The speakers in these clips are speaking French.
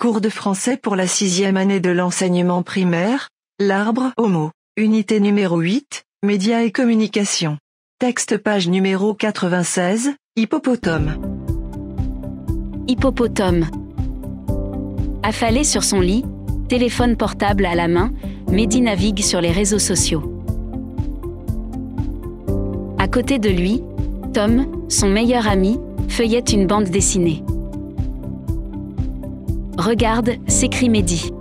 Cours de français pour la 6e année de l'enseignement primaire, l'arbre aux mots. Unité numéro 8, médias et communication. Texte page numéro 96, hippopotame. Hippopotame. Affalé sur son lit, téléphone portable à la main, Mehdi navigue sur les réseaux sociaux. À côté de lui, Tom, son meilleur ami, feuillette une bande dessinée. « Regarde », s'écrie Mehdi.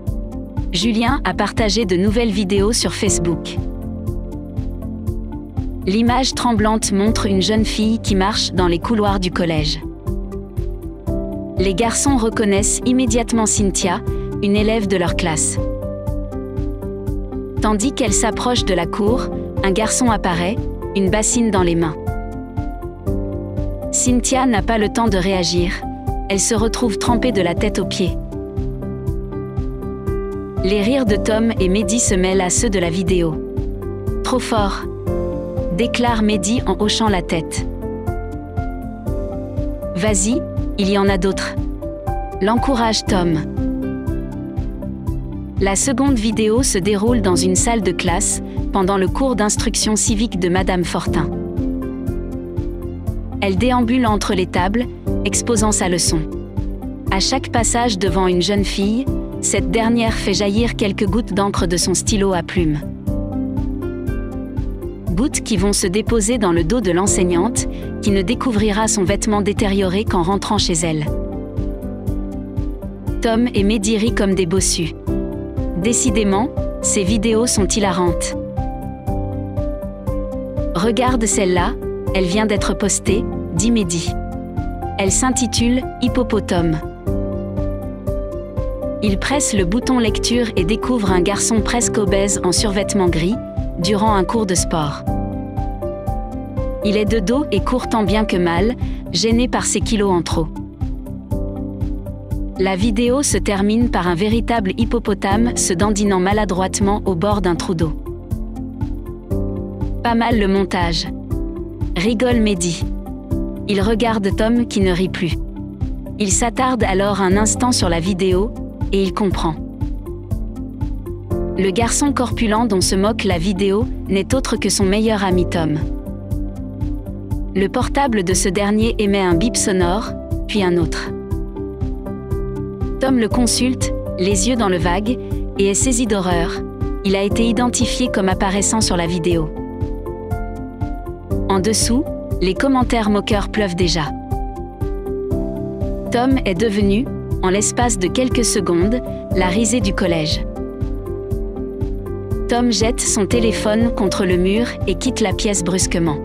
Julien a partagé de nouvelles vidéos sur Facebook. L'image tremblante montre une jeune fille qui marche dans les couloirs du collège. Les garçons reconnaissent immédiatement Cynthia, une élève de leur classe. Tandis qu'elle s'approche de la cour, un garçon apparaît, une bassine dans les mains. Cynthia n'a pas le temps de réagir, elle se retrouve trempée de la tête aux pieds. Les rires de Tom et Mehdi se mêlent à ceux de la vidéo. « Trop fort !» déclare Mehdi en hochant la tête. « Vas-y, il y en a d'autres !» l'encourage Tom. La seconde vidéo se déroule dans une salle de classe, pendant le cours d'instruction civique de Madame Fortin. Elle déambule entre les tables, exposant sa leçon. À chaque passage devant une jeune fille, cette dernière fait jaillir quelques gouttes d'encre de son stylo à plumes. Gouttes qui vont se déposer dans le dos de l'enseignante, qui ne découvrira son vêtement détérioré qu'en rentrant chez elle. Tom et Mehdi rient comme des bossus. Décidément, ces vidéos sont hilarantes. « Regarde celle-là, elle vient d'être postée », dit Mehdi. Elle s'intitule « Hippopotame ». Il presse le bouton lecture et découvre un garçon presque obèse en survêtement gris, durant un cours de sport. Il est de dos et court tant bien que mal, gêné par ses kilos en trop. La vidéo se termine par un véritable hippopotame se dandinant maladroitement au bord d'un trou d'eau. Pas mal le montage. Rigole Mehdi. Il regarde Tom qui ne rit plus. Il s'attarde alors un instant sur la vidéo, et il comprend. Le garçon corpulent dont se moque la vidéo n'est autre que son meilleur ami Tom. Le portable de ce dernier émet un bip sonore, puis un autre. Tom le consulte, les yeux dans le vague, et est saisi d'horreur. Il a été identifié comme apparaissant sur la vidéo. En dessous, les commentaires moqueurs pleuvent déjà. Tom est devenu, en l'espace de quelques secondes, la risée du collège. Tom jette son téléphone contre le mur et quitte la pièce brusquement.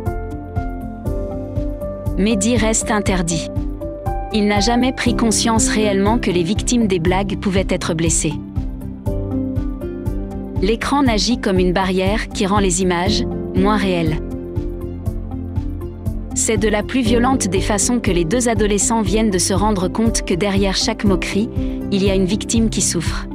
Mehdi reste interdit. Il n'a jamais pris conscience réellement que les victimes des blagues pouvaient être blessées. L'écran n'agit comme une barrière qui rend les images moins réelles. C'est de la plus violente des façons que les deux adolescents viennent de se rendre compte que derrière chaque moquerie, il y a une victime qui souffre.